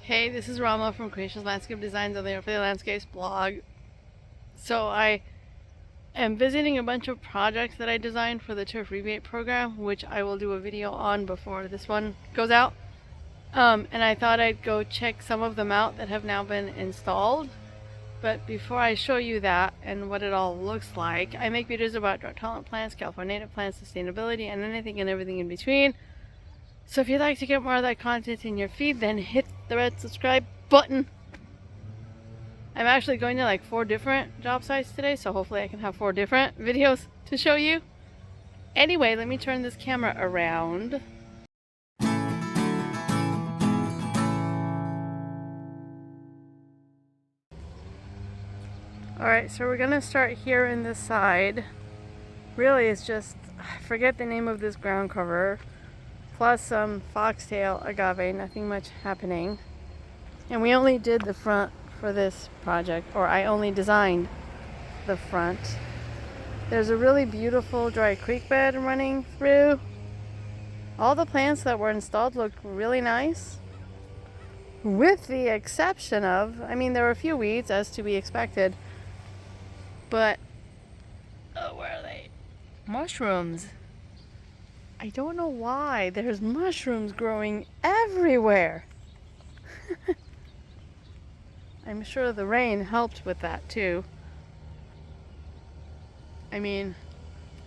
Hey, this is Rama from Creations Landscape Designs on the Earthly Landscapes blog. So I am visiting a bunch of projects that I designed for the turf rebate program, which I will do a video on before this one goes out. And I thought I'd go check some of them out that have now been installed. But before I show you that and what it all looks like, I make videos about drought-tolerant plants, California native plants, sustainability, and anything and everything in between. So if you'd like to get more of that content in your feed, then hit the red subscribe button. I'm actually going to like 4 different job sites today, so hopefully I can have 4 different videos to show you. Anyway, let me turn this camera around. Alright, so we're gonna start here in this side. Really, it's just, I forget the name of this ground cover, plus some foxtail agave, nothing much happening. And we only did the front for this project, or I only designed the front. There's a really beautiful dry creek bed running through. All the plants that were installed look really nice, with the exception of, I mean, there were a few weeds as to be expected, but where are they? Mushrooms. I don't know why there's mushrooms growing everywhere. I'm sure the rain helped with that too. I mean,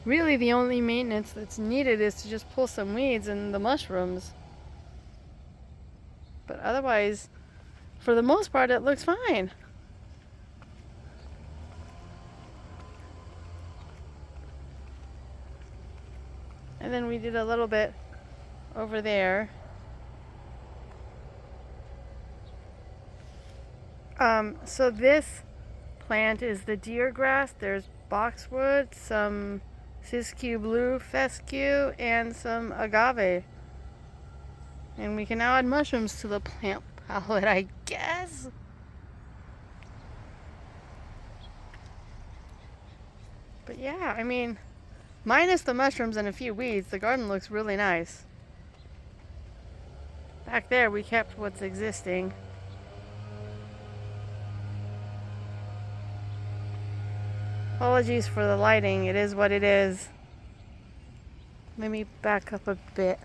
really the only maintenance that's needed is to just pull some weeds and the mushrooms. But otherwise, for the most part, it looks fine. And then we did a little bit over there. So this plant is the deer grass. There's boxwood, some siskiyou blue fescue, and some agave. And we can now add mushrooms to the plant palette, I guess. But yeah, I mean, minus the mushrooms and a few weeds, the garden looks really nice. Back there we kept what's existing. Apologies for the lighting, it is what it is. Let me back up a bit.